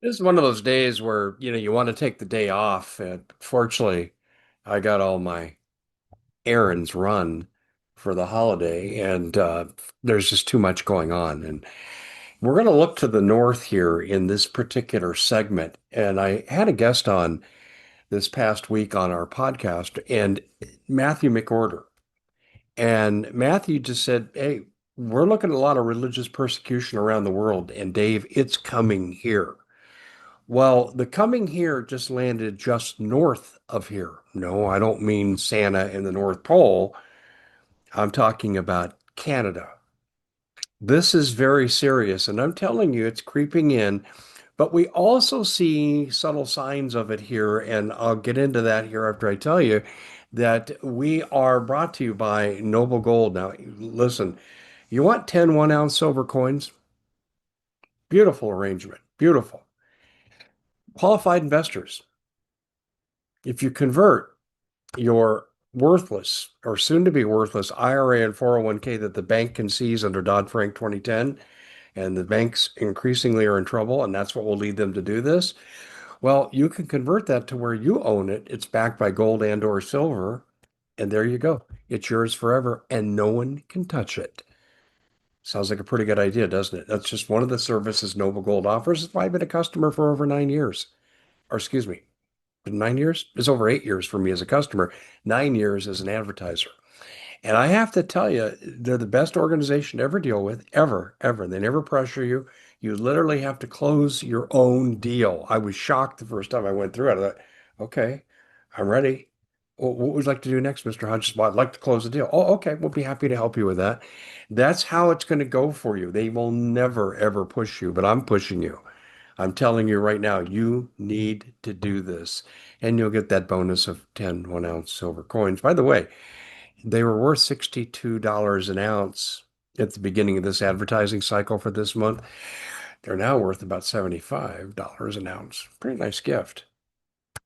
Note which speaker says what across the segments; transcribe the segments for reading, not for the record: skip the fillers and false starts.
Speaker 1: This is one of those days where, you want to take the day off. And fortunately, I got all my errands run for the holiday, and there's just too much going on. And we're going to look to the north here in this particular segment. And I had a guest on this past week on our podcast, and Matthew McOrder. And Matthew just said, "Hey, we're looking at a lot of religious persecution around the world, and Dave, it's coming here." Well, the coming here just landed just north of here. No, I don't mean Santa in the North Pole. I'm talking about Canada. This is very serious, and I'm telling you, it's creeping in. But we also see subtle signs of it here, and I'll get into that here after I tell you that we are brought to you by Noble Gold. Now, listen, you want 10 1 ounce silver coins? Beautiful arrangement. Beautiful. Qualified investors. If you convert your worthless or soon to be worthless IRA and 401k that the bank can seize under Dodd-Frank 2010, and the banks increasingly are in trouble, and that's what will lead them to do this. Well, you can convert that to where you own it. It's backed by gold and or silver, and there you go. It's yours forever, and no one can touch it. Sounds like a pretty good idea, doesn't it? That's just one of the services Noble Gold offers. I've been a customer for over 9 years, or excuse me, 9 years? It's over 8 years for me as a customer, 9 years as an advertiser. And I have to tell you, they're the best organization to ever deal with, ever, ever. They never pressure you. You literally have to close your own deal. I was shocked the first time I went through it. I thought, okay, I'm ready. What would you like to do next, Mr. Hodges? Well, I'd like to close the deal. Oh, okay. We'll be happy to help you with that. That's how it's going to go for you. They will never, ever push you, but I'm pushing you. I'm telling you right now, you need to do this, and you'll get that bonus of 10 1 ounce silver coins. By the way, they were worth $62 an ounce at the beginning of this advertising cycle for this month. They're now worth about $75 an ounce. Pretty nice gift.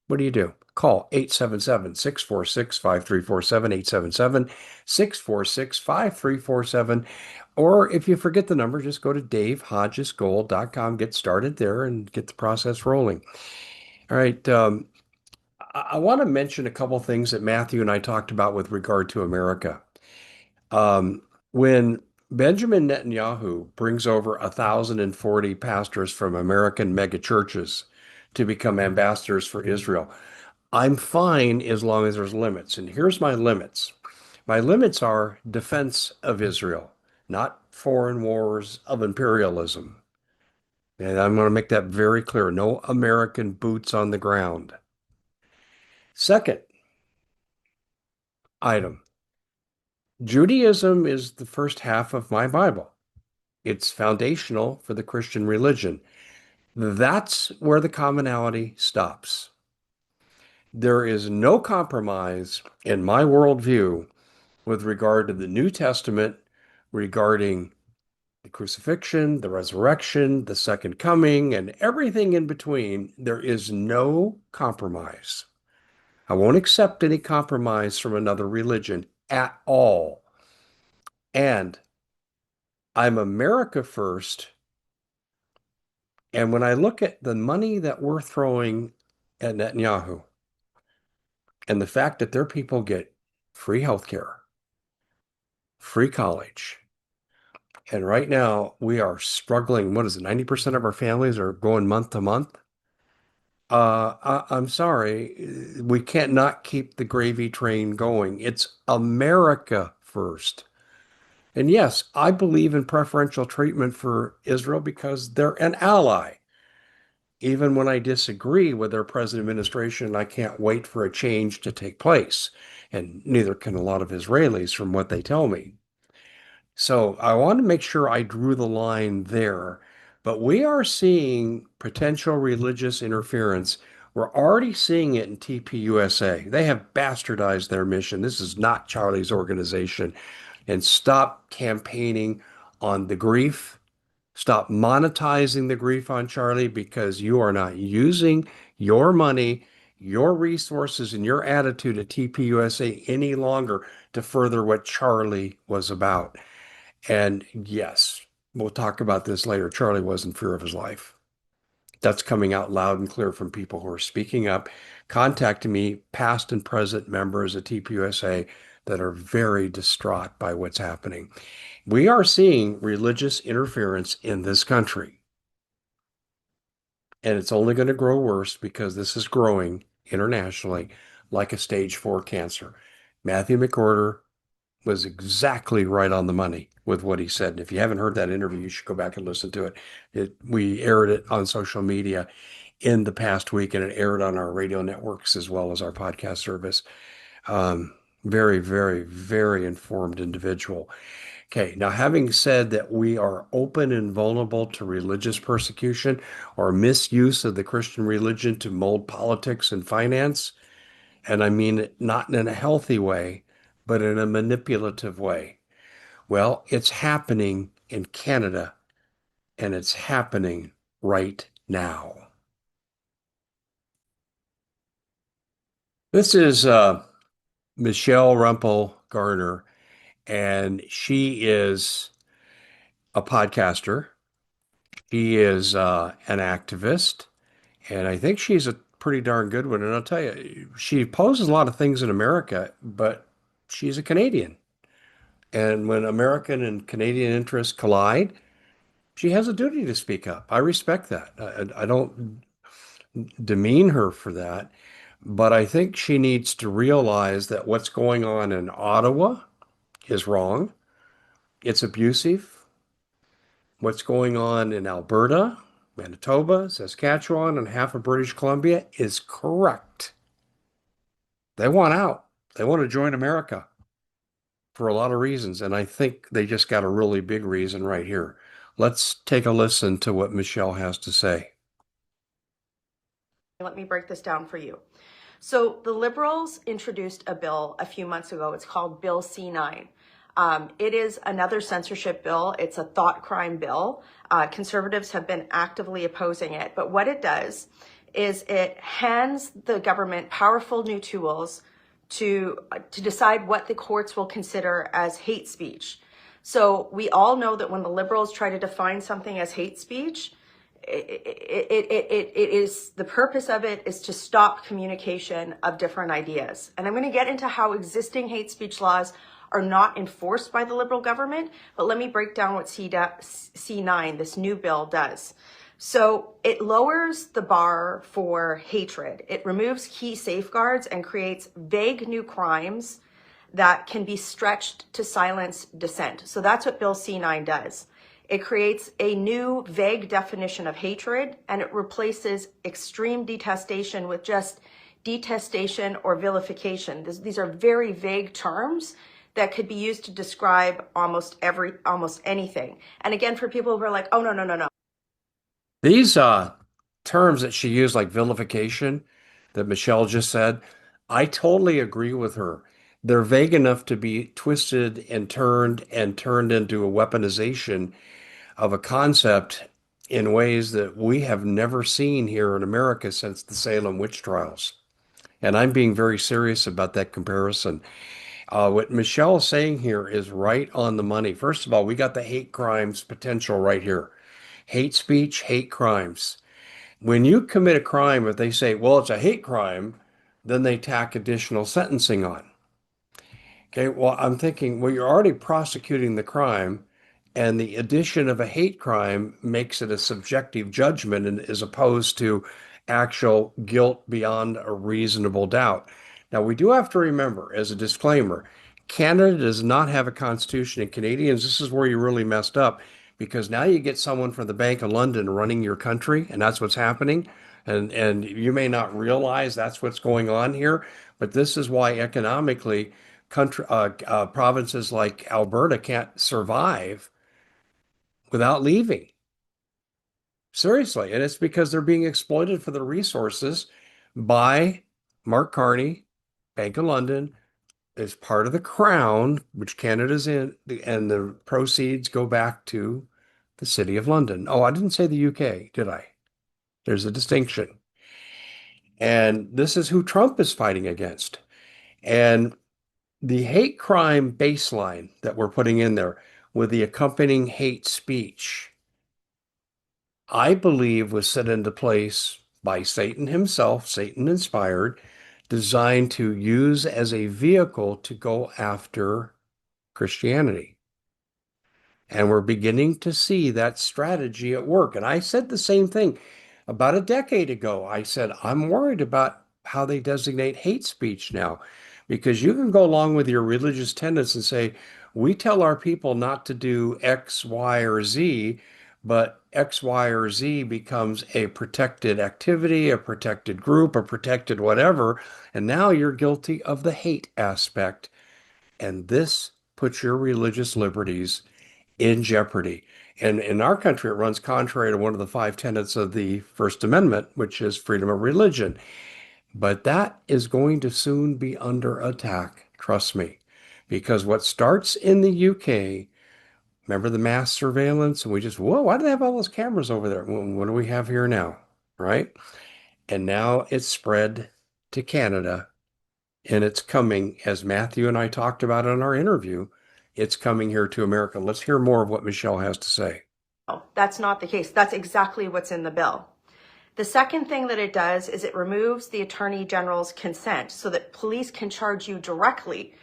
Speaker 1: What do? Call 877-646-5347, 877-646-5347. Or if you forget the number, just go to davehodgesgold.com, get started there, and get the process rolling. All right. I want to mention a couple things that Matthew and I talked about with regard to America. Um, when Benjamin Netanyahu brings over 1,040 pastors from American megachurches to become ambassadors for Israel, I'm fine as long as there's limits. And here's my limits. My limits are defense of Israel, not foreign wars of imperialism. And I'm going to make that very clear. No American boots on the ground. Second item, Judaism is the first half of my Bible. It's foundational for the Christian religion. That's where the commonality stops. There is no compromise in my worldview with regard to the New Testament regarding the crucifixion, the resurrection, the second coming, and everything in between. There is no compromise. I won't accept any compromise from another religion at all. And I'm America first. And when I look at the money that we're throwing at Netanyahu and the fact that their people get free healthcare, free college, and right now we are struggling, what is it, 90% of our families are going month to month. I'm sorry, we can't not keep the gravy train going. It's America first. And yes, I believe in preferential treatment for Israel because they're an ally. Even when I disagree with their present administration, I can't wait for a change to take place. And neither can a lot of Israelis from what they tell me. So I want to make sure I drew the line there. But we are seeing potential religious interference. We're already seeing it in TPUSA. They have bastardized their mission. This is not Charlie's organization. And stop campaigning on the grief. Stop monetizing the grief on Charlie because you are not using your money, your resources, and your attitude at TPUSA any longer to further what Charlie was about. And yes, we'll talk about this later. Charlie was in fear of his life. That's coming out loud and clear from people who are speaking up, contacting me, past and present members of TPUSA that are very distraught by what's happening. We are seeing religious interference in this country, and it's only going to grow worse because this is growing internationally like a stage 4 cancer. Matthew McWhorter was exactly right on the money with what he said. And if you haven't heard that interview, you should go back and listen to it. We aired it on social media in the past week, and it aired on our radio networks as well as our podcast service. Um, Very, very, very informed individual. Okay, now having said that we are open and vulnerable to religious persecution or misuse of the Christian religion to mold politics and finance, and I mean it not in a healthy way, but in a manipulative way. Well, it's happening in Canada, and it's happening right now. This is Michelle Rumpel Garner, and she is a podcaster. She is an activist, and I think she's a pretty darn good one. And I'll tell you, she opposes a lot of things in America, but she's a Canadian. And when American and Canadian interests collide, she has a duty to speak up. I respect that. I don't demean her for that, but I think she needs to realize that what's going on in Ottawa is wrong. It's abusive. What's going on in Alberta, Manitoba, Saskatchewan, and half of British Columbia is correct. They want out. They want to join America for a lot of reasons, and I think they just got a really big reason right here. Let's take a listen to what Michelle has to say.
Speaker 2: Let me break this down for you. So the Liberals introduced a bill a few months ago. It's called Bill C9. It is another censorship bill. It's a thought crime bill. Conservatives have been actively opposing it. But what it does is it hands the government powerful new tools to decide what the courts will consider as hate speech. So we all know that when the Liberals try to define something as hate speech, it is, the purpose of it is to stop communication of different ideas. And I'm going to get into how existing hate speech laws are not enforced by the Liberal government, but let me break down what C9, this new bill, does. So it lowers the bar for hatred. It removes key safeguards and creates vague new crimes that can be stretched to silence dissent. So that's what Bill C9 does. It creates a new vague definition of hatred, and it replaces extreme detestation with just detestation or vilification. These are very vague terms that could be used to describe almost anything. And again, for people who are like, oh, no, no, no, no.
Speaker 1: These terms that she used, like vilification, that Michelle just said, I totally agree with her. They're vague enough to be twisted and turned into a weaponization of a concept in ways that we have never seen here in America since the Salem witch trials. And I'm being very serious about that comparison. What Michelle is saying here is right on the money. First of all, we got the hate crimes potential right here. Hate speech, hate crimes. When you commit a crime, if they say, well, it's a hate crime, then they tack additional sentencing on. Okay, well, I'm thinking, well, you're already prosecuting the crime, and the addition of a hate crime makes it a subjective judgment and as opposed to actual guilt beyond a reasonable doubt. Now, we do have to remember, as a disclaimer, Canada does not have a constitution, and Canadians, this is where you really messed up because now you get someone from the Bank of London running your country, and that's what's happening. And you may not realize that's what's going on here, but this is why economically provinces like Alberta can't survive without leaving. Seriously. And it's because they're being exploited for their resources by Mark Carney, Bank of London, as part of the crown, which Canada's in, and the proceeds go back to the City of London. Oh, I didn't say the UK, did I? There's a distinction. And this is who Trump is fighting against. And the hate crime baseline that we're putting in there with the accompanying hate speech I believe was set into place by Satan himself, Satan inspired, designed to use as a vehicle to go after Christianity. And we're beginning to see that strategy at work. And I said the same thing about a decade ago. I said, I'm worried about how they designate hate speech now, because you can go along with your religious tenets and say, we tell our people not to do X, Y, or Z, but X, Y, or Z becomes a protected activity, a protected group, a protected whatever. And now you're guilty of the hate aspect. And this puts your religious liberties in jeopardy. And in our country, it runs contrary to one of the five tenets of the First Amendment, which is freedom of religion. But that is going to soon be under attack, trust me. Because what starts in the UK, remember the mass surveillance? And we just, whoa, why do they have all those cameras over there? Well, what do we have here now? Right? And now it's spread to Canada, and it's coming, as Matthew and I talked about in our interview, it's coming here to America. Let's hear more of what Michelle has to say.
Speaker 2: That's not the case. That's exactly what's in the bill. The second thing that it does is it removes the Attorney General's consent so that police can charge you directly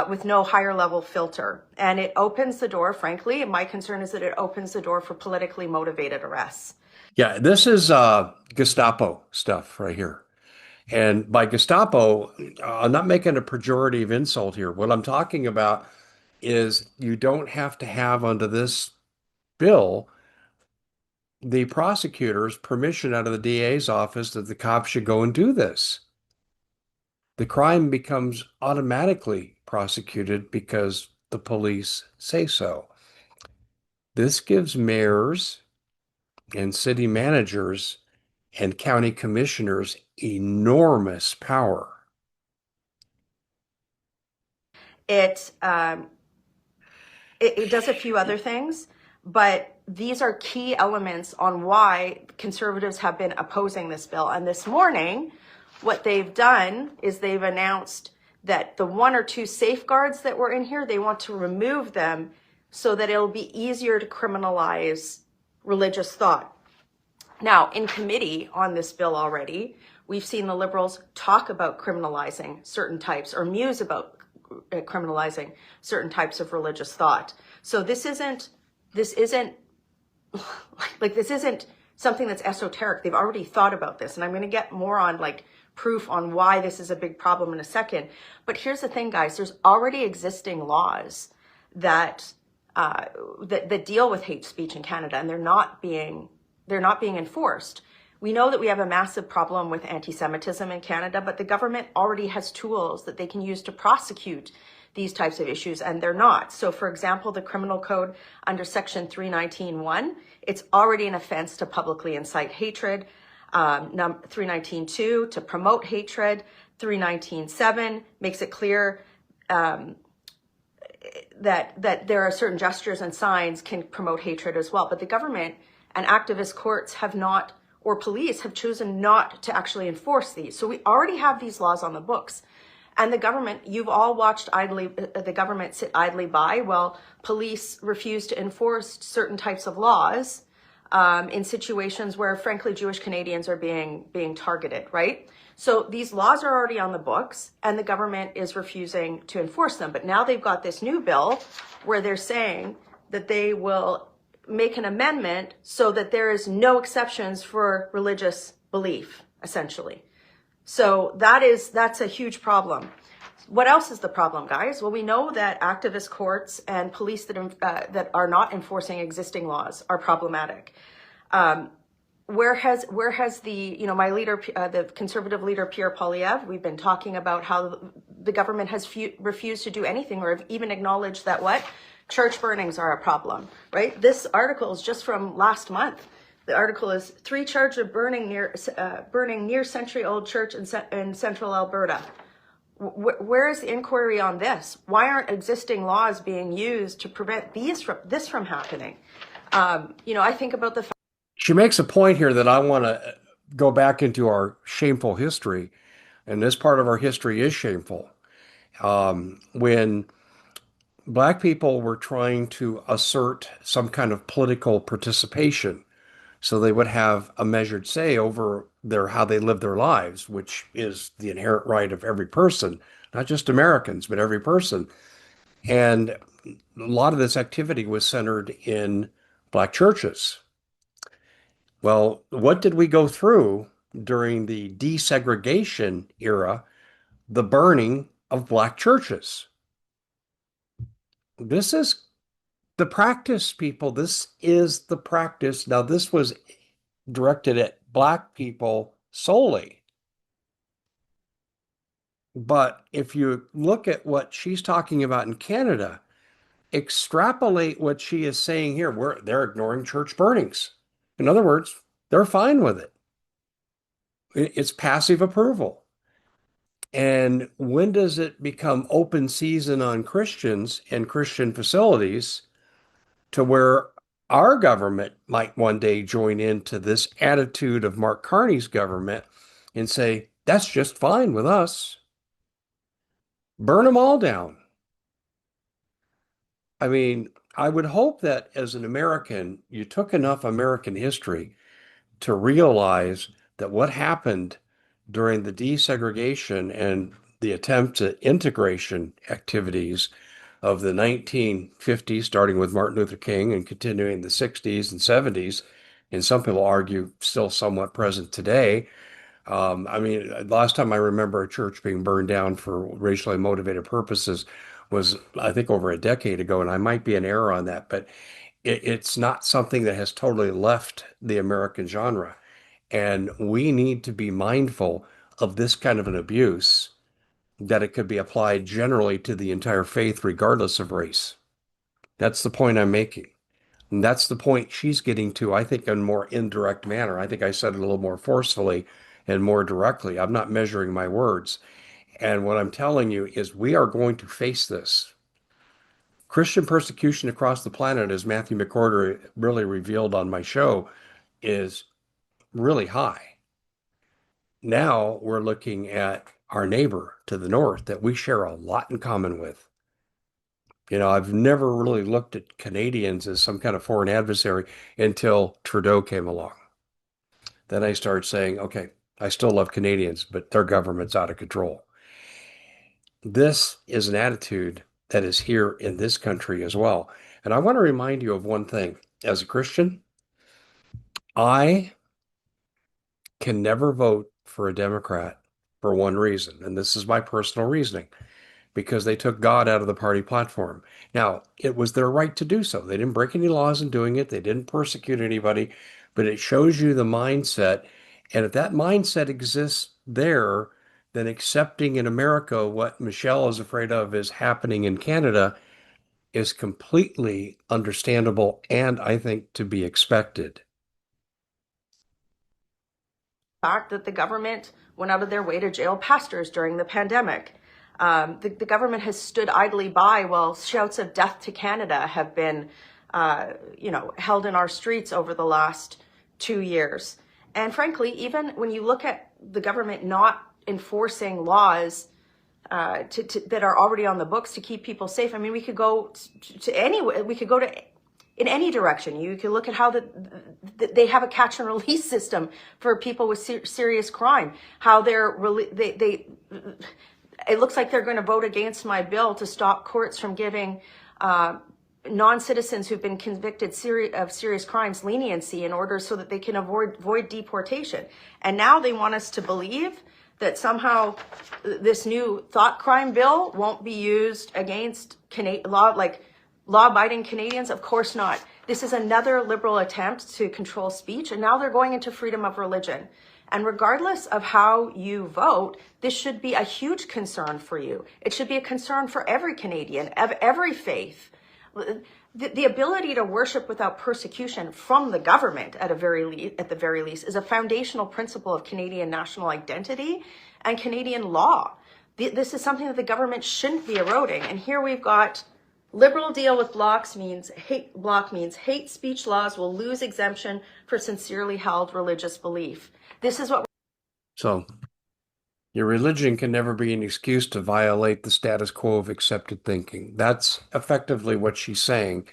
Speaker 2: with no higher level filter. And it opens the door, frankly, and my concern is that it opens the door for politically motivated arrests.
Speaker 1: Yeah, this is Gestapo stuff right here. And by Gestapo, I'm not making a pejorative insult here. What I'm talking about is you don't have to have under this bill the prosecutor's permission out of the DA's office that the cops should go and do this. The crime becomes automatically prosecuted because the police say so. This gives mayors and city managers and county commissioners enormous power.
Speaker 2: It it does a few other things, but these are key elements on why conservatives have been opposing this bill. And this morning, what they've done is they've announced that the one or two safeguards that were in here, they want to remove them so that it'll be easier to criminalize religious thought. Now, in committee on this bill already, we've seen the Liberals talk about criminalizing certain types or muse about criminalizing certain types of religious thought. So this isn't this isn't something that's esoteric. They've already thought about this, and I'm going to get more on like proof on why this is a big problem in a second. But here's the thing, guys: there's already existing laws that that deal with hate speech in Canada, and they're not being enforced. We know that we have a massive problem with anti-Semitism in Canada, but the government already has tools that they can use to prosecute these types of issues, and they're not. So, for example, the criminal code under section 319.1, it's already an offense to publicly incite hatred. 319.2, to promote hatred. 319.7 makes it clear that there are certain gestures and signs can promote hatred as well. But the government and activist courts have not, or police have chosen not to actually enforce these. So we already have these laws on the books. And the government, you've all watched the government sit idly by while police refuse to enforce certain types of laws in situations where, frankly, Jewish Canadians are being targeted, right? So these laws are already on the books, and the government is refusing to enforce them. But now they've got this new bill where they're saying that they will make an amendment so that there is no exceptions for religious belief, essentially. So that's a huge problem. What else is the problem, guys? Well, we know that activist courts and police that are not enforcing existing laws are problematic. Where has the, my leader, the conservative leader, Pierre Poilievre, we've been talking about how the government has refused to do anything or have even acknowledged that church burnings are a problem, right? This article is just from last month. The article is 3 charged of burning near century-old church in central Alberta. Where is the inquiry on this? Why aren't existing laws being used to prevent this from happening? I think about the fact.
Speaker 1: She makes a point here that I want to go back into our shameful history, and this part of our history is shameful. When Black people were trying to assert some kind of political participation, So they would have a measured say over their how they live their lives, which is the inherent right of every person, not just Americans, but every person. And a lot of this activity was centered in black churches. Well, what did we go through during the desegregation era? The burning of black churches. This is the practice, people. This is the practice. Now, this was directed at black people solely. But if you look at what she's talking about in Canada, extrapolate what she is saying here, they're ignoring church burnings. In other words, they're fine with it. It's passive approval. And when does it become open season on Christians and Christian facilities to where our government might one day join into this attitude of Mark Carney's government and say, that's just fine with us. Burn them all down. I mean, I would hope that as an American, you took enough American history to realize that what happened during the desegregation and the attempt at integration activities of the 1950s, starting with Martin Luther King and continuing the 60s and 70s, and some people argue still somewhat present today. I mean, last time I remember a church being burned down for racially motivated purposes was, I think, over a decade ago, and I might be in error on that, but it's not something that has totally left the American genre. And we need to be mindful of this kind of an abuse, that it could be applied generally to the entire faith, regardless of race. That's the point I'm making. And that's the point she's getting to, I think, in a more indirect manner. I think I said it a little more forcefully and more directly. I'm not measuring my words. And what I'm telling you is we are going to face this. Christian persecution across the planet, as Matthew McCorder really revealed on my show, is really high. Now we're looking at our neighbor to the north that we share a lot in common with. I've never really looked at Canadians as some kind of foreign adversary until Trudeau came along. Then I started saying, okay, I still love Canadians, but their government's out of control. This is an attitude that is here in this country as well. And I want to remind you of one thing. As a Christian, I can never vote for a Democrat for one reason, and this is my personal reasoning, because they took God out of the party platform. Now, it was their right to do so. They didn't break any laws in doing it. They didn't persecute anybody, but it shows you the mindset. And if that mindset exists there, then accepting in America what Michelle is afraid of is happening in Canada is completely understandable and I think to be expected.
Speaker 2: Fact that the government went out of their way to jail pastors during the pandemic. The government has stood idly by while shouts of death to Canada have been, held in our streets over the last 2 years. And frankly, even when you look at the government not enforcing laws that are already on the books to keep people safe, I mean, we could go to anywhere. We could go to in any direction. You can look at how they have a catch and release system for people with serious crime. How it looks like they're going to vote against my bill to stop courts from giving non-citizens who've been convicted of serious crimes leniency in order so that they can avoid deportation. And now they want us to believe that somehow this new thought crime bill won't be used against law-abiding Canadians. Of course not. This is another liberal attempt to control speech, and now they're going into freedom of religion. And regardless of how you vote, this should be a huge concern for you. It should be a concern for every Canadian of every faith. The ability to worship without persecution from the government at the very least is a foundational principle of Canadian national identity and Canadian law. This is something that the government shouldn't be eroding. And here we've got liberal deal with bloc means hate speech laws will lose exemption for sincerely held religious belief. This is what.
Speaker 1: So your religion can never be an excuse to violate the status quo of accepted thinking. That's effectively what she's saying.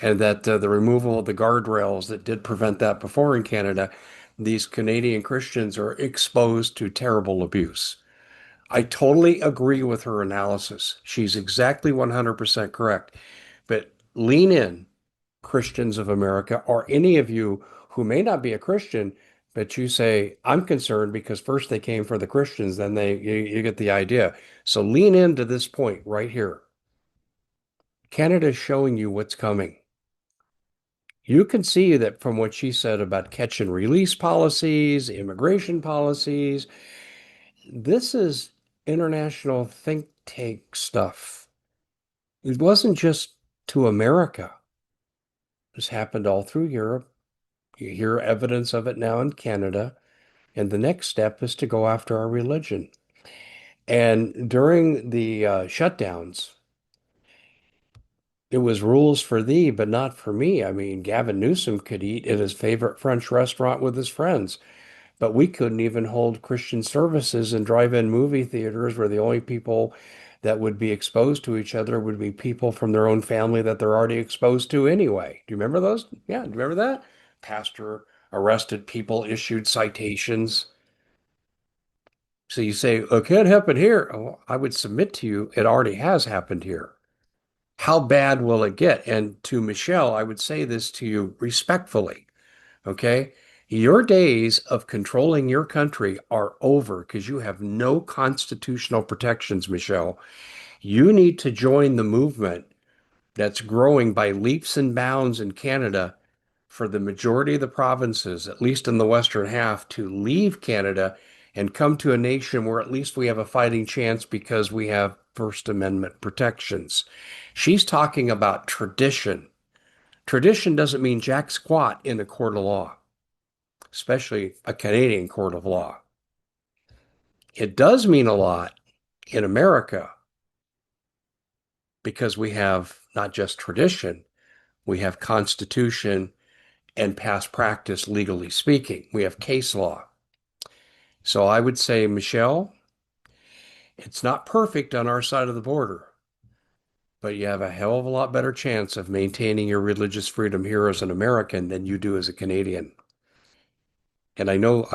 Speaker 1: and that the removal of the guardrails that did prevent that before in Canada, these Canadian Christians are exposed to terrible abuse. I totally agree with her analysis. She's exactly 100% correct. But lean in, Christians of America, or any of you who may not be a Christian, but you say, I'm concerned because first they came for the Christians, then you get the idea. So lean into this point right here. Canada is showing you what's coming. You can see that from what she said about catch and release policies, immigration policies. This is international think tank stuff. It wasn't just to America. This happened all through Europe. You hear evidence of it now in Canada. And the next step is to go after our religion. And during the shutdowns, it was rules for thee, but not for me. I mean, Gavin Newsom could eat at his favorite French restaurant with his friends, but we couldn't even hold Christian services in drive-in movie theaters where the only people that would be exposed to each other would be people from their own family that they're already exposed to anyway. Do you remember those? Yeah, do you remember that? Pastor arrested people, issued citations. So you say, it can't happen here. Oh, I would submit to you, it already has happened here. How bad will it get? And to Michelle, I would say this to you respectfully, okay? Your days of controlling your country are over because you have no constitutional protections, Michelle. You need to join the movement that's growing by leaps and bounds in Canada for the majority of the provinces, at least in the western half, to leave Canada and come to a nation where at least we have a fighting chance because we have First Amendment protections. She's talking about tradition. Tradition doesn't mean jack squat in a court of law, especially a Canadian court of law. It does mean a lot in America because we have not just tradition, we have constitution and past practice, legally speaking. We have case law. So I would say, Michelle, it's not perfect on our side of the border, but you have a hell of a lot better chance of maintaining your religious freedom here as an American than you do as a Canadian. And I know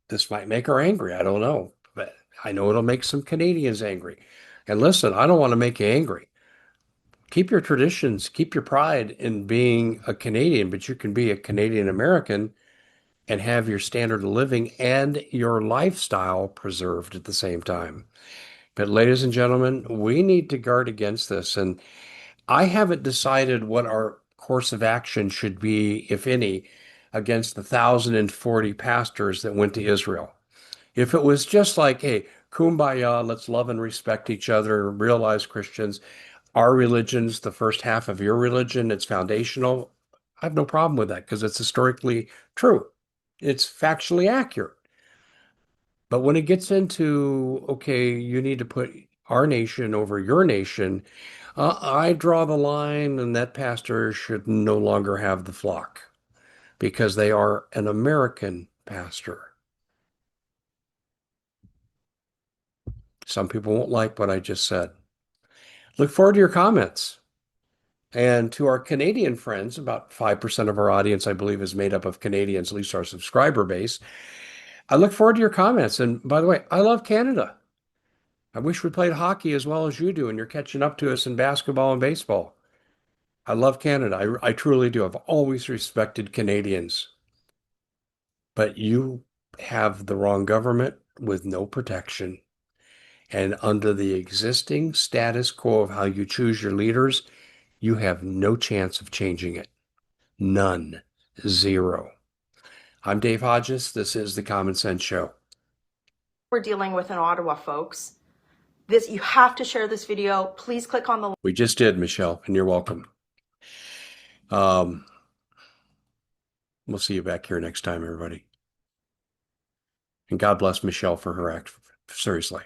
Speaker 1: this might make her angry. I don't know, but I know it'll make some Canadians angry. And listen, I don't want to make you angry. Keep your traditions, keep your pride in being a Canadian, but you can be a Canadian American and have your standard of living and your lifestyle preserved at the same time. But ladies and gentlemen, we need to guard against this. And I haven't decided what our course of action should be, if any, against the 1,040 pastors that went to Israel. If it was just like, hey, kumbaya, let's love and respect each other, realize Christians, our religion's the first half of your religion, it's foundational. I have no problem with that because it's historically true. It's factually accurate. But when it gets into, okay, you need to put our nation over your nation, I draw the line, and that pastor should no longer have the flock because they are an American pastor. Some people won't like what I just said. Look forward to your comments. And to our Canadian friends, about 5% of our audience, I believe, is made up of Canadians, at least our subscriber base. I look forward to your comments. And by the way, I love Canada. I wish we played hockey as well as you do, and you're catching up to us in basketball and baseball. I love Canada. I truly do. I've always respected Canadians. But you have the wrong government with no protection. And under the existing status quo of how you choose your leaders, you have no chance of changing it. None. Zero. I'm Dave Hodges. This is the Common Sense Show.
Speaker 2: We're dealing with in Ottawa, folks. You have to share this video. Please click on the
Speaker 1: We just did, Michelle, and you're welcome. We'll see you back here next time, everybody. And God bless Michelle for her act. Seriously.